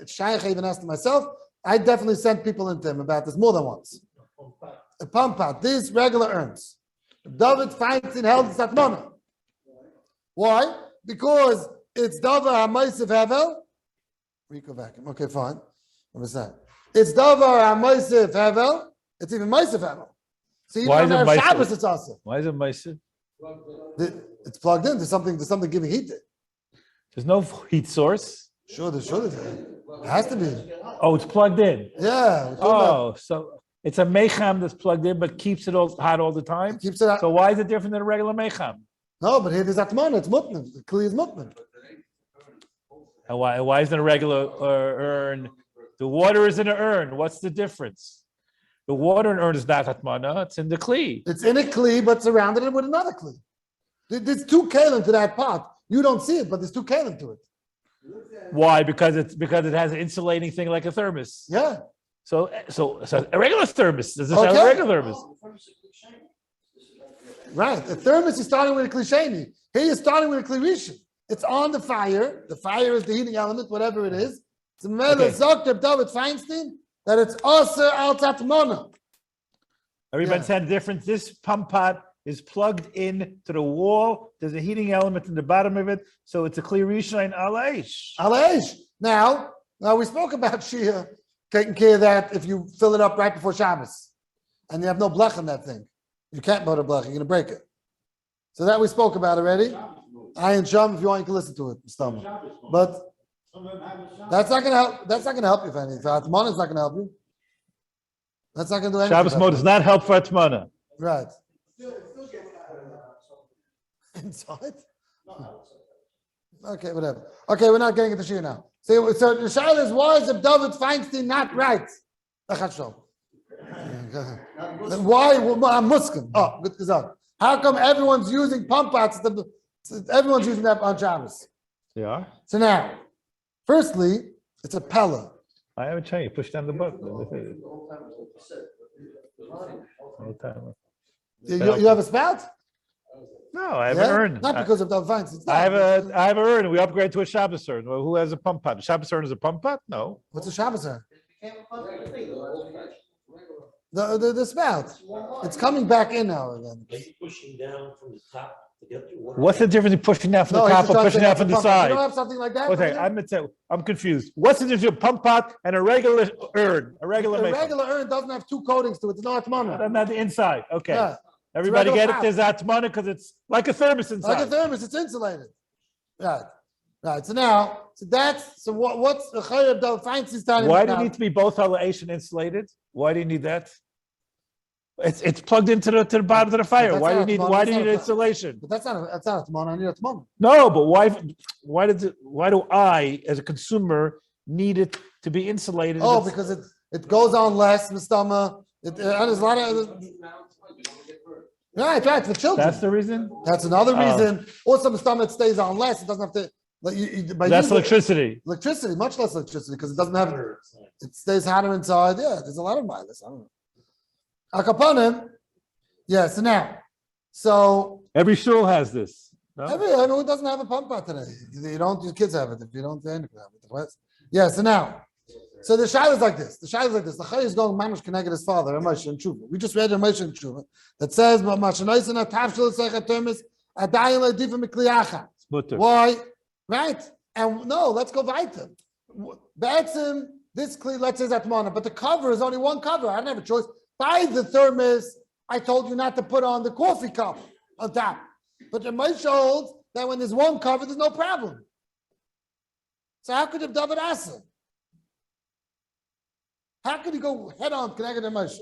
Shaykh even asked myself, I definitely sent people into him about this more than once. A pump pot, these regular urns. Reb David Feinstein held this HATMANA. Why? Because it's Davar HaMoisiv Hevel. Rico vacuum. Okay, fine. What was that? It's Davar HaMoisiv Hevel. It's even Moisiv Hevel. So even on Erev Shabbos, it's also. Why is it Moisiv? It's plugged in. There's something giving heat there. There's no heat source. Sure, there should be. It has to be. Oh, it's plugged in. Yeah. Oh, so it's a mecham that's plugged in, but keeps it all hot all the time. It keeps it hot. So why is it different than a regular mecham? No, but here there's HATMANA. It's mutman. The kli is mutman. And why isn't a regular urn? The water is in an urn. What's the difference? The water in urn is not HATMANA. It's in the kli. It's in a kli, but surrounded with another kli. There's two kalim to that pot. You don't see it, but there's two kalim to it. Why? Because it has an insulating thing like a thermos. Yeah. So a regular thermos. Does this have a regular thermos? Right. The thermos is starting with a kli sheni. Here you're starting with a kli rishon. It's on the fire. The fire is the heating element, whatever it is. It's a Mele Dr. David Feinstein that it's also al HATMANA. Everybody said the difference. This pump pot is plugged in to the wall. There's a heating element in the bottom of it, so it's a kli rishon aleish. Aleish. Now we spoke about Shia taking care of that if you fill it up right before Shabbos, and you have no blech in that thing. You can't put a blech. You're going to break it. So that we spoke about already. Ayin Sham, if you want, you can listen to it. But that's not going to help. That's not going to help you for anything. HATMANA is not going to help you. That's not going to do anything. Shabbos mode does not help for HATMANA. Right. Inside? Okay, whatever. Okay, we're not getting into Shia now. So the Shaila is, why is David Feinstein not right? Why? I'm Muslim. Oh, good result. How come everyone's using pump pots? Everyone's using that on Shabbos. They are? So now, firstly, it's a pella. I haven't changed. You push down the button. You have a spout? No, I have an urn. Not because of David Feinstein. I have an urn. We upgrade to a Shabbos urn. Well, who has a pump pot? A Shabbos urn is a pump pot? No. What's a Shabbos urn? The spout. It's coming back in now again. Are you pushing down from the top to get your water? What's the difference between pushing down from the top or pushing down from the side? You don't have something like that? Okay, I'm confused. What's the difference between a pump pot and a regular urn? A regular urn doesn't have two coatings to it. It's no HATMANA. Not the inside. Okay. Yeah. Everybody get it? There's HATMANA because it's like a thermos inside. Like a thermos, it's insulated. Right. Right. So what's the Chayyab David Feinstein standing? Why do you need to be both halaish and insulated? Why do you need that? It's plugged into the bottom of the fire. Why do you need insulation? But that's not HATMANA. I need HATMANA. No, but why do I as a consumer need it to be insulated? Oh, because it goes on less, Mistama. There's a lot of right for children. That's the reason. That's another reason. Also, Mistama, it stays on less. It doesn't have to. That's electricity. Electricity, much less electricity, because it doesn't have. It stays hotter inside. Yeah, there's a lot of mileage. I don't know. Akapanim. Yeah. So Every shul has this. No? Everyone doesn't have a pump pot today. You don't. Your kids have it. If you don't, they have it. Yeah. So the shayla is like this. The Chay is going mamish connected his father, Ramesh and Tshuva. We just read Ramesh and Tshuva that says, why? Right? And no, let's go weiter. This kli, let's say HATMANA, but the cover is only one cover. I don't have a choice. By the thermos, I told you not to put on the coffee cup on top. But Ramesh holds that when there's one cover, there's no problem. So how could David Asa? How could he go head on connected to Moshe?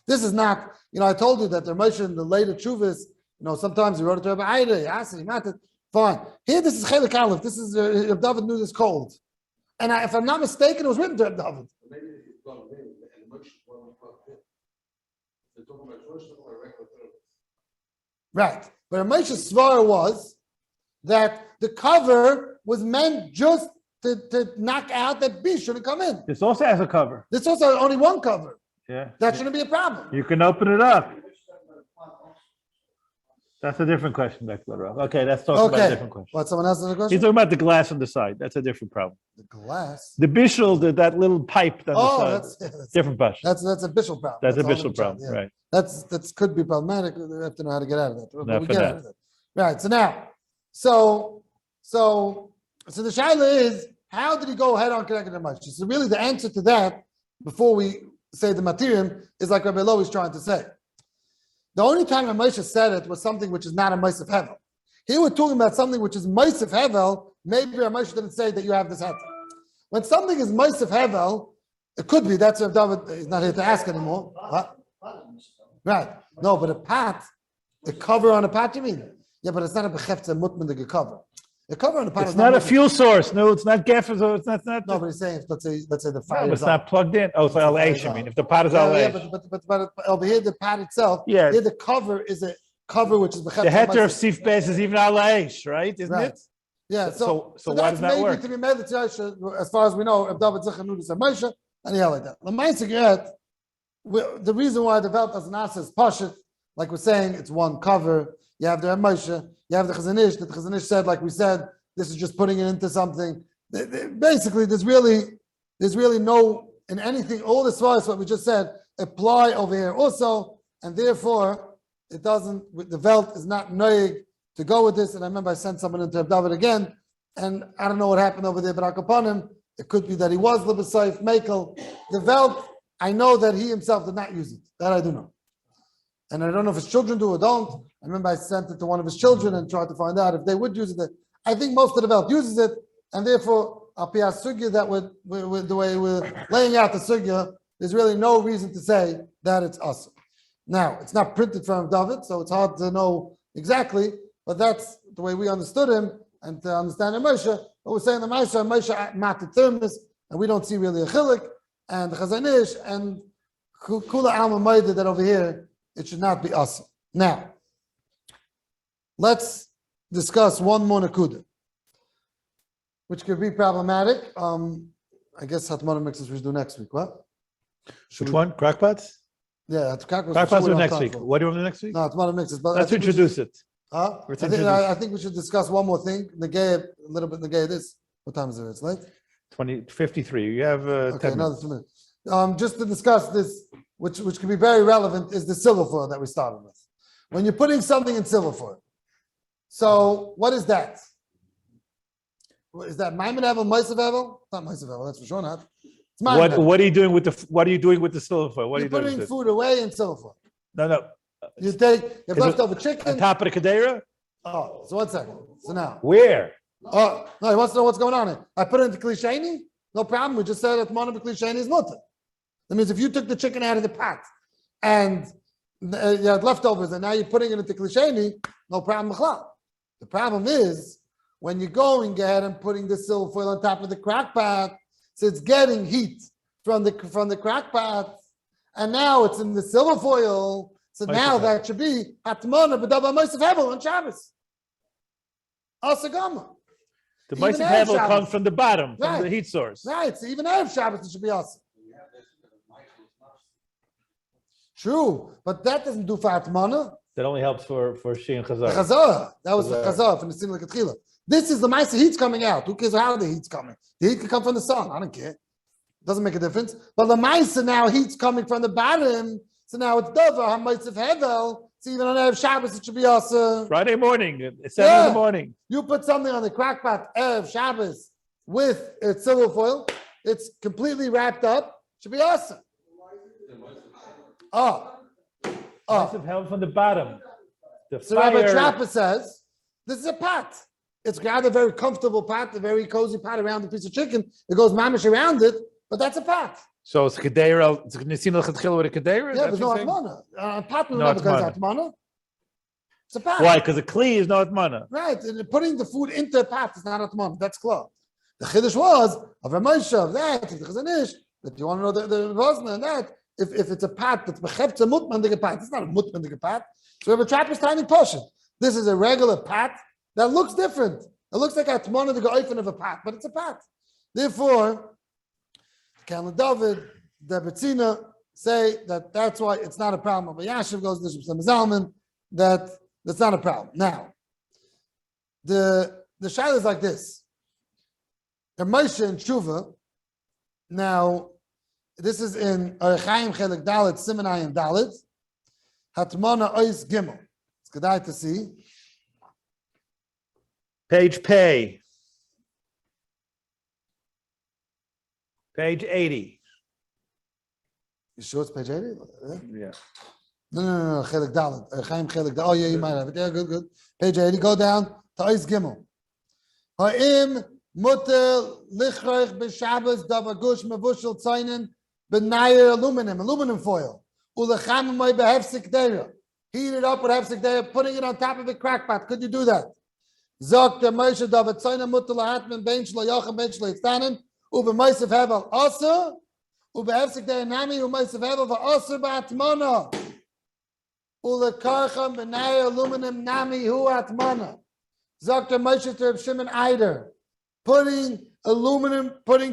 This is not, I told you that the Moshe in the later Chuvas, sometimes he wrote it to Rabbi Aida, Asa, he meant it. Fine. Here, this is Chelik Aleph. This is, if David knew this cold. And if I'm not mistaken, it was written to David. Right. But Moshe's svar was that the cover was meant just to knock out that B shouldn't come in. This also has a cover. This also has only one cover. Yeah. That shouldn't be a problem. You can open it up. That's a different question, Dr. HaRav. Okay, let's talk about a Okay. different question. What, someone else has a He's question? talking about the glass on the side. That's a different problem. The glass. The bishul, that little pipe on the Oh, side. that's Different question. that's a bishul problem. That's a whole bishul different problem, child, yeah. right? That could be problematic. We have to know how to get out of that. But Not we for get now. out of that. Right. So now, so the shaila is, how did he go ahead on connecting the Moshe? So really, the answer to that, before we say the materium, is like Rabbi Lo is trying to say. The only time Moshe said it was something which is not a Moshe Hevel. Here we're talking about something which is Moshe Hevel. Maybe Moshe didn't say that you have this heter. When something is Moshe Hevel, it could be. That's if David is not here to ask anymore. Huh? Right. No, but a pat, the cover on a pat, you mean? Yeah, but it's not a bechefta mutmendige cover. The cover on the pat It's is not a mutmendige. fuel source. No, it's not geffen. So it's not. No, but he's saying, let's say the No, fire but is it's not plugged in. Oh, it's It's the LH. fire I mean, is if the pot is Yeah, LH. but over here, the pad itself, Yeah. here the cover is a cover which is The heter of sif base is even LH, right? Isn't right. it? Yeah, So why that's does that maybe work? to be made as far as we know, if David Zichar knew this at Moshe, and he held like that. The reason why the Velt as Nasa is Pashit, like we're saying, it's one cover. You have the Moshe, you have the Chazanish. The Chazanish said, like we said, this is just putting it into something. Basically, there's really no in anything. All this was what we just said apply over here also, and therefore it doesn't. The Velt is not noig to go with this. And I remember I sent someone into David again, and I don't know what happened over there, but upon him, it could be that he was Libasayf Mekel. The Velt, I know that he himself did not use it. That I do know. And I don't know if his children do or don't. I remember I sent it to one of his children and tried to find out if they would use it. I think most of the Velt uses it, and therefore, Al Piyah Sugya, that with the way we're laying out the Sugya, there's really no reason to say that it's us. Now, it's not printed from David, so it's hard to know exactly, but that's the way we understood him, and to understand the Moshe. But we're saying the Moshe mated thermos, and we don't see really a chilik, and the Chazanish, and Kula Alma Maida, that over here, it should not be us. Now, let's discuss one more nakuda, which could be problematic. I guess HATMANA mixes we should do next week. What? Which one? CROCKPOTS? Yeah, CROCKPOTS do next week. What do you want to do next week? No, HATMANA mixes. But Let's introduce it. I think we should discuss one more thing. Negay a little bit. Negay this. What time is it? It's late. 20:53. You have 10 another minutes. 2 minutes. Just to discuss this, which can be very relevant, is the silver foil that we started with. When you're putting something in silver foil, so what is that? Is that Maimon Evel, Meisav Evel? Not Meisav Evel, that's for sure not. It's Maimon Evel. What are you doing with the silver foil? What are You're you doing putting with it? food away in silver foil. No. You take your Is it leftover On chicken. top of the Kadera? Oh, so 1 second. So now, Where? oh no, he wants to know what's going on here. I put it into klisheni. No problem. We just said that one of the klisheni is mutter. That means if you took the chicken out of the pot and you had leftovers, and now you're putting it into klisheni, no problem. The problem is when you're going ahead and putting the silver foil on top of the crack pot, so it's getting heat from the crack pot, and now it's in the silver foil. So now that should be HATMANA b'daba Moshe Hevel on Shabbos. Asagama. The Even Moshe Erev Hevel Shabbos. comes from the bottom, from Right. the heat source. Right. So even Erev Shabbos it should be awesome. True, but that doesn't do for HATMANA. That only helps for Shi and The Chazar. Chazorah. That was the Chazorah. Chazorah from the Sin L'Katchila. This is the Maisa heat's coming out. Who cares how the heat's coming? The heat can come from the sun. I don't care. Doesn't make a difference. But the Maisa now heat's coming from the bottom. So now it's Dover, HaMoshe Hevel. So even on Erev Shabbos it should be awesome. Friday morning, at 7 in the morning. You put something on the crack pot Erev Shabbos with its silver foil. It's completely wrapped up. Should be awesome. Moshe Hevel from the bottom. The So Rabbi fire. Trapper says, this is a pot. It's got a very comfortable pot, a very cozy pot around a piece of chicken. It goes mamish around it, but that's a pot. So it's Kadera. It's Nisin L'Chatchila with a Kadera. Yeah, there's no atmana. Pot will No never goes atmana. atmana. It's a pot. Why? Because the Kli is no Atmana. Right. And putting the food into a pot is not atmana. That's clear. The chiddush was of a Moshe, of that, of the Chazanish, that you want to know the Rosna and that. If it's a pot that's bechefts a mutmandige pot, it's not a mutmandige pot. So we have a trapper's tiny portion. This is a regular pot that looks different. It looks like a atmana the goifen of a pot, but it's a pot. Therefore, Kalin David, the Betzina say that that's why it's not a problem. But Yashiv goes to Shibsam Zalman that That's not a problem. Now, the shaila is like this. Moshe and Tshuva. Now, this is in Chaim Chelik Dalet, Simonayim Dalet. HATMANA Ois Gimel. It's good to see. Page pay. Page 80. You sure it's page 80? Yeah. No. Chelik Dalet. Chaim Chelik Dalet. Oh, yeah, you might have it. Yeah, good. Page 80. Go down to Ois Gimel. Ha'im mutter lichreich b'Shabbos davagush mevushel tzainen b'nayer aluminum foil. Ulechamamoy behefsik deira. Heat it up with hefsik deira, putting it on top of a crackpot. Could you do that? Zok der Moshe davat tzainen mutter lahatman bein shlo yacham bein shlo yitztanen ubemoisav hevel aser ubehefsik deira nami umoisav hevel v'aser b'hatmana ulekarcham b'nayer aluminum nami hu hatmana. Zok der Moshe to Reb Shimon Eider. Putting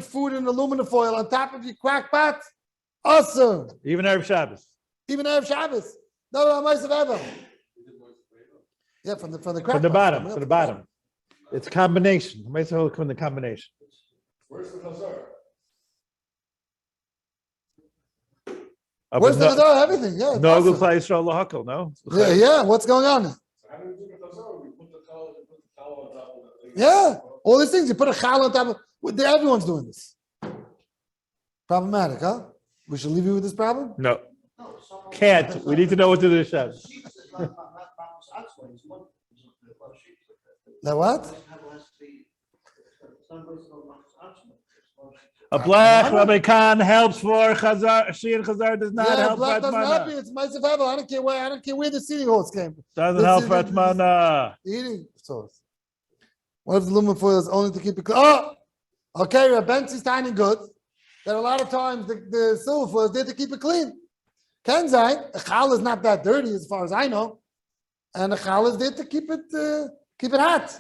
food in aluminum foil on top of your crackpot, awesome. Even Erev Shabbos. Even Erev Shabbos. No, ever. Yeah, from the crackpot. From the bottom. It's a combination. From the combination. Where's the chazar? Where's the chazar? Everything. Yeah. No good place for Allah Hakol. No. Yeah. What's going on? So how do we do the chazar? We put the towel on top of the thing. Yeah. All these things. You put a chal on top of. Everyone's doing this. Problematic, huh? We should leave you with this problem. No. Can't. We need to know what to do with Shabbos. Now what? A black Rabbi Khan helps for Chazar. She and Chazar does not help black doesn't help you. Hatmana. It's Ma'asav Hevel. I don't care where the seating halls came. Doesn't help Hatmana. Eating sauce. What if the aluminum foil is only to keep it clean? Oh, okay. Rabben's tiny good. That a lot of times the silver foil is there to keep it clean. Kenzai, a chal is not that dirty as far as I know, and a chal is there to keep it hot.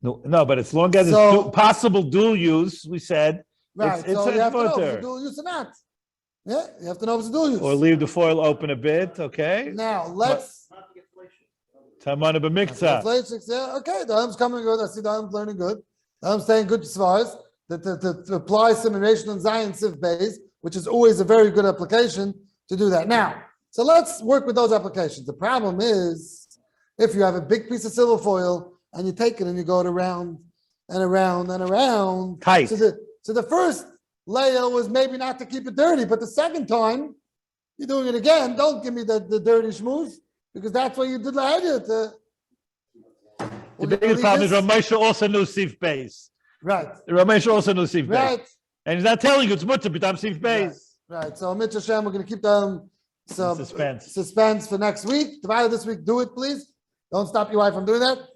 No, but as long as So- it's possible dual use, we said, Right. it's So a you have to know if mutter. it's a dual use or not. Yeah, you have to know if it's a dual use. Or leave the foil open a bit, okay? Now let's. Tamana b'miktzah. Yeah, okay. The Ham's coming good. I see the Ham's learning good. The Ham's staying good as far as to apply simulation on Zion Civ base, which is always a very good application to do that. Now, so let's work with those applications. The problem is if you have a big piece of silver foil and you take it and you go it around and around and around. Tight. So the first layer was maybe not to keep it dirty, but the second time you're doing it again. Don't give me the dirty schmooze because that's what you did last year. The biggest problem is Ramesha also knew Sif base. Right. Ramesha also knew Sif base. Right. And he's not telling you it's mutter, but I'm Sif base. Right. So Mitch Hashem, we're going to keep them Suspense. suspense for next week. Divided this week, do it, please. Don't stop your wife from doing that.